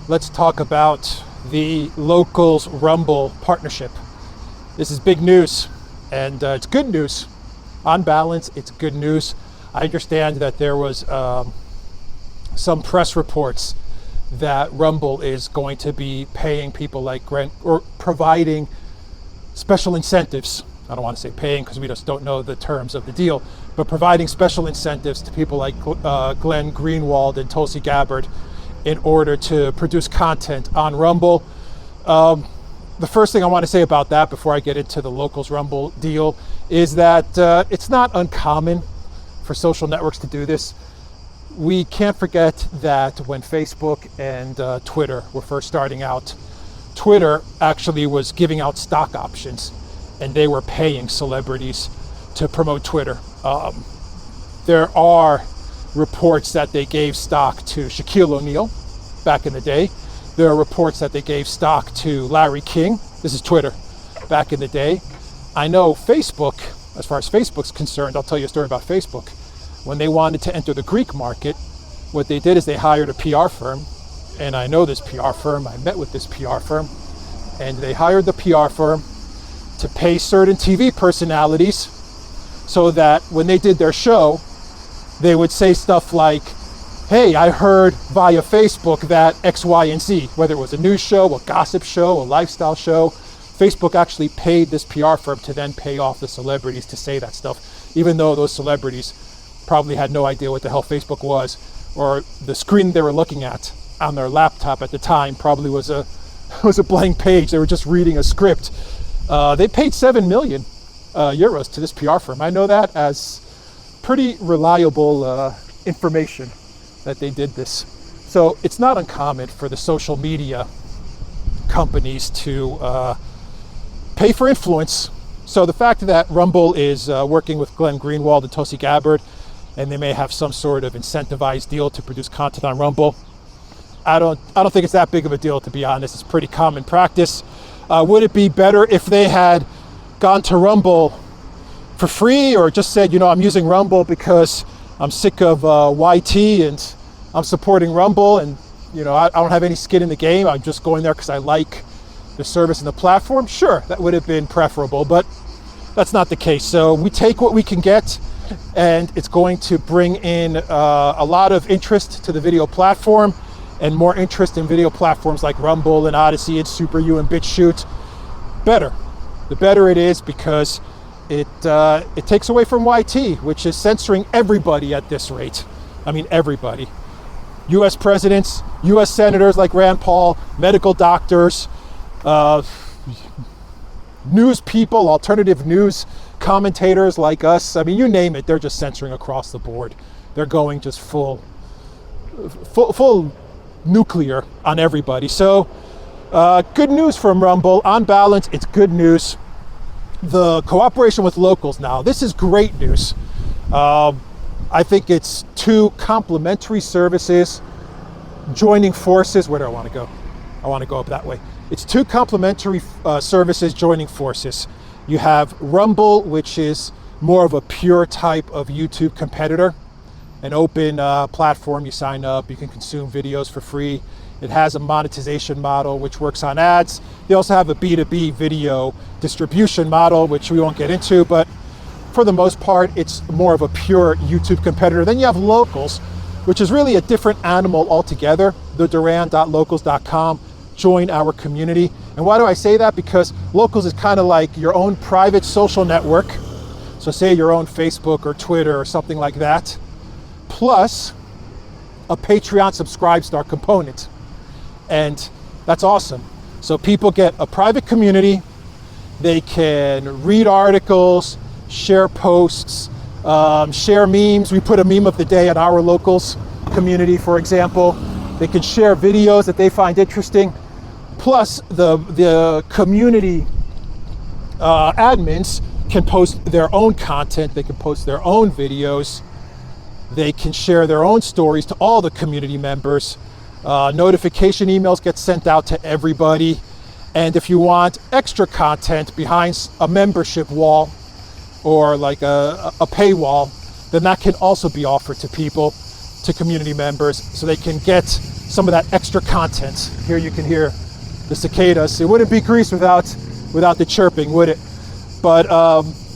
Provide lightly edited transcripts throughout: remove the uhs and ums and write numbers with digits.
let's talk about the Locals Rumble partnership. This is big news, and it's good news. On balance, it's good news. I understand that there was some press reports that Rumble is going to be paying people like Grant, or providing special incentives. I don't want to say paying because we just don't know the terms of the deal, but providing special incentives to people like Glenn Greenwald and Tulsi Gabbard in order to produce content on Rumble. The first thing I want to say about that before I get into the Locals Rumble deal is that it's not uncommon for social networks to do this. We can't forget that when Facebook and Twitter were first starting out, Twitter actually was giving out stock options, and they were paying celebrities to promote Twitter. There are reports that they gave stock to Shaquille O'Neal back in the day. There are reports that they gave stock to Larry King. This is Twitter back in the day. I know Facebook, as far as Facebook's concerned, I'll tell you a story about Facebook. When they wanted to enter the Greek market, what they did is they hired a PR firm. And I know this PR firm, I met with this PR firm, and they hired the PR firm to pay certain TV personalities so that when they did their show, they would say stuff like, hey, I heard via Facebook that X, Y, and Z, whether it was a news show, a gossip show, a lifestyle show, Facebook actually paid this PR firm to then pay off the celebrities to say that stuff, even though those celebrities probably had no idea what the hell Facebook was, or the screen they were looking at on their laptop at the time probably was a blank page. They were just reading a script. They paid 7 million euros to this PR firm. I know that as pretty reliable information that they did this. So it's not uncommon for the social media companies to pay for influence. So the fact that Rumble is working with Glenn Greenwald and Tulsi Gabbard, and they may have some sort of incentivized deal to produce content on Rumble, I don't think it's that big of a deal, to be honest. It's pretty common practice. Would it be better if they had gone to Rumble for free, or just said, I'm using Rumble because I'm sick of YT and I'm supporting Rumble, and I don't have any skin in the game, I'm just going there because I like the service and the platform? Sure, that would have been preferable, but that's not the case. So we take what we can get, and it's going to bring in a lot of interest to the video platform, and more interest in video platforms like Rumble and ODYSEE and SuperU and BitChute. The better it is, because it takes away from YT, which is censoring everybody at this rate. I mean, everybody. U.S. presidents, U.S. senators like Rand Paul, medical doctors, news people, alternative news commentators like us. I mean, you name it, they're just censoring across the board. They're going just full nuclear on everybody. So good news from Rumble. On balance, it's good news. The cooperation with Locals now, this is great news. I think it's two complementary services joining forces. Where do I want to go? I want to go up that way. It's two complementary services joining forces. You have Rumble, which is more of a pure type of YouTube competitor, an open platform. You sign up, you can consume videos for free. It has a monetization model which works on ads. They also have a B2B video distribution model, which we won't get into, but for the most part, it's more of a pure YouTube competitor. Then you have Locals, which is really a different animal altogether. The Duran.locals.com. Join our community. And why do I say that? Because Locals is kind of like your own private social network. So say your own Facebook or Twitter or something like that, plus a Patreon Subscribestar component. And that's awesome. So people get a private community. They can read articles, share posts, share memes. We put a meme of the day at our Locals community, for example. They can share videos that they find interesting. Plus, the community admins can post their own content. They can post their own videos. They can share their own stories to all the community members. Notification emails get sent out to everybody. And if you want extra content behind a membership wall or like a paywall, then that can also be offered to people, to community members, so they can get some of that extra content. Here you can hear the cicadas. It wouldn't be Greece without the chirping, would it? But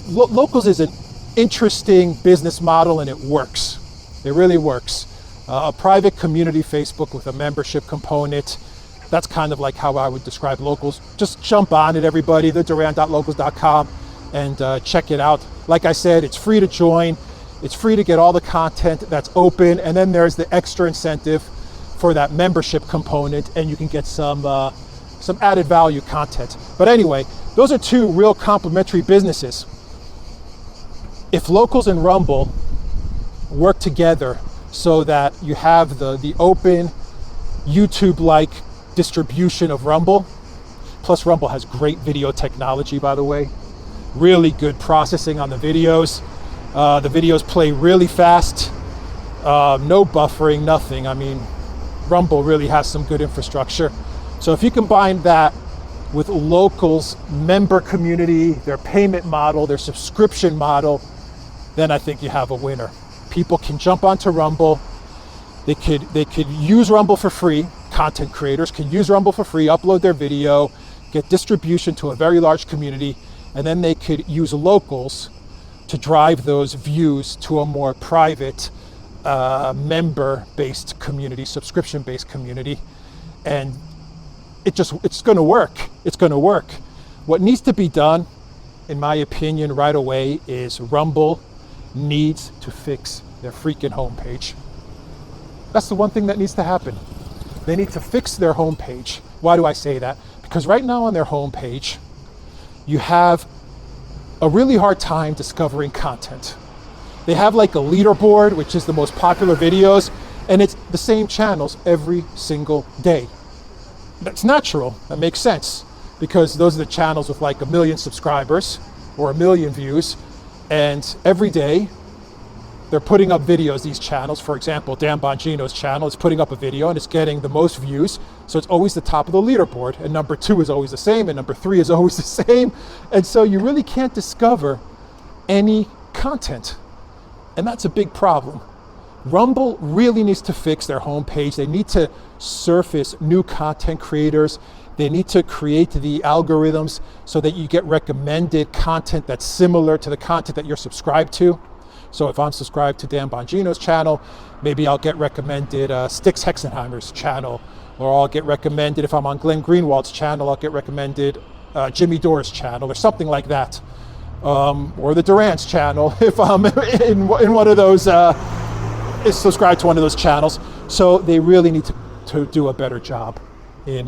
Locals is an interesting business model, and it works. It really works. A private community Facebook with a membership component. That's kind of like how I would describe Locals. Just jump on it, everybody, theduran.locals.com, and check it out. Like I said, it's free to join. It's free to get all the content that's open, and then there's the extra incentive for that membership component, and you can get some added value content. But anyway, those are two real complementary businesses. If Locals and Rumble work together so that you have the open YouTube-like distribution of Rumble, plus Rumble has great video technology, by the way, really good processing on the videos. The videos play really fast, no buffering, nothing. I mean, Rumble really has some good infrastructure. So if you combine that with Locals member community, their payment model, their subscription model, then I think you have a winner. People can jump onto Rumble. They could use Rumble for free. Content creators can use Rumble for free, upload their video, get distribution to a very large community, and then they could use Locals to drive those views to a more private, member-based community, subscription-based community, and it's going to work. It's going to work. What needs to be done, in my opinion, right away is Rumble needs to fix their freaking homepage. That's the one thing that needs to happen. They need to fix their homepage. Why do I say that? Because right now on their homepage, you have a really hard time discovering content. They have like a leaderboard, which is the most popular videos, and it's the same channels every single day. That's natural. That makes sense, because those are the channels with like 1 million subscribers or 1 million views, and every day they're putting up videos, these channels. For example, Dan Bongino's channel is putting up a video and it's getting the most views, so it's always the top of the leaderboard, and number 2 is always the same, and number 3 is always the same, and so you really can't discover any content, and that's a big problem. Rumble really needs to fix their homepage. They need to surface new content creators. They need to create the algorithms so that you get recommended content that's similar to the content that you're subscribed to. So if I'm subscribed to Dan Bongino's channel, maybe I'll get recommended Styx Hexenheimer's channel, or I'll get recommended, if I'm on Glenn Greenwald's channel, I'll get recommended Jimmy Dore's channel or something like that. Or the Duran's channel, if I'm in one of those, is subscribed to one of those channels. So they really need to do a better job in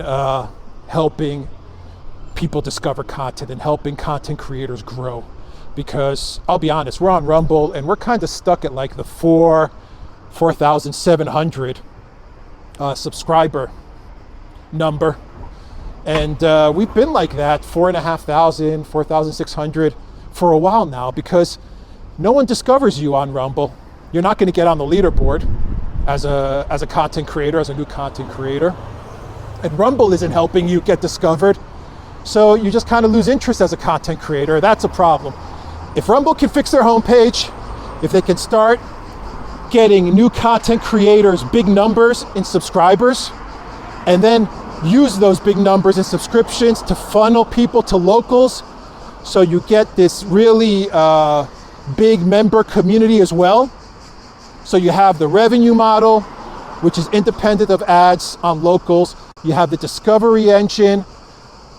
helping people discover content and helping content creators grow. Because I'll be honest, we're on Rumble and we're kind of stuck at like the 4,700 subscriber number. And we've been like that, 4,500, 4,600 for a while now, because no one discovers you on Rumble. You're not going to get on the leaderboard as a content creator, as a new content creator. And Rumble isn't helping you get discovered. So you just kind of lose interest as a content creator. That's a problem. If Rumble can fix their homepage, if they can start getting new content creators big numbers in subscribers, and then use those big numbers in subscriptions to funnel people to Locals, so you get this really big member community as well. So you have the revenue model, which is independent of ads on Locals. You have the discovery engine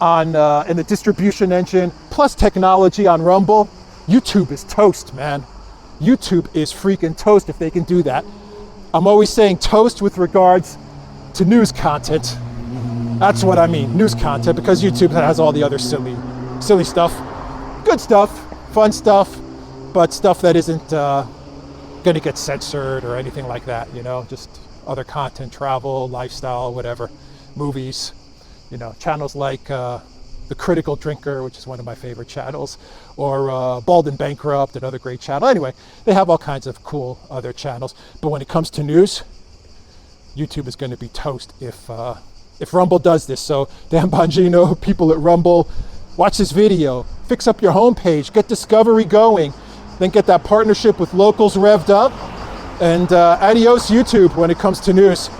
and the distribution engine, plus technology on Rumble. YouTube is toast, man. YouTube is freaking toast if they can do that. I'm always saying toast with regards to news content. That's what I mean, news content, because YouTube has all the other silly stuff. Good stuff, fun stuff, but stuff that isn't going to get censored or anything like that, you know, just other content, travel, lifestyle, whatever, movies, you know, channels like The Critical Drinker, which is one of my favorite channels, or Bald and Bankrupt, another great channel. Anyway, they have all kinds of cool other channels, but when it comes to news, YouTube is going to be toast if Rumble does this. So Dan Bongino, people at Rumble, watch this video, fix up your homepage, get discovery going, then get that partnership with Locals revved up, and adios YouTube when it comes to news.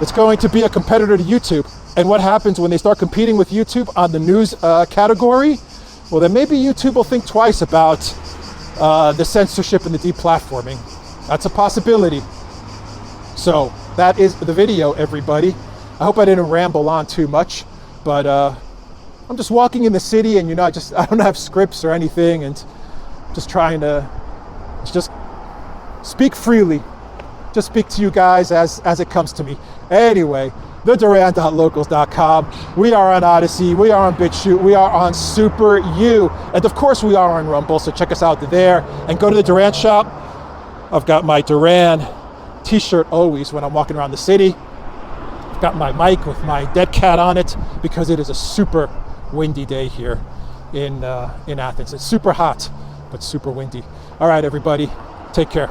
It's going to be a competitor to YouTube. And what happens when they start competing with YouTube on the news category? Well, then maybe YouTube will think twice about the censorship and the deplatforming. That's a possibility. So that is the video, everybody. I hope I didn't ramble on too much, but I'm just walking in the city, and I don't have scripts or anything, and just trying to just speak freely. Just speak to you guys as it comes to me. Anyway, theduran.locals.com. We are on ODYSEE, we are on BitChute, we are on Super U, and of course we are on Rumble, so check us out there. And go to the Duran shop. I've got my Duran t-shirt always when I'm walking around the city. I've got my mic with my dead cat on it because it is a super windy day here in Athens. It's super hot, but super windy. All right, everybody, take care.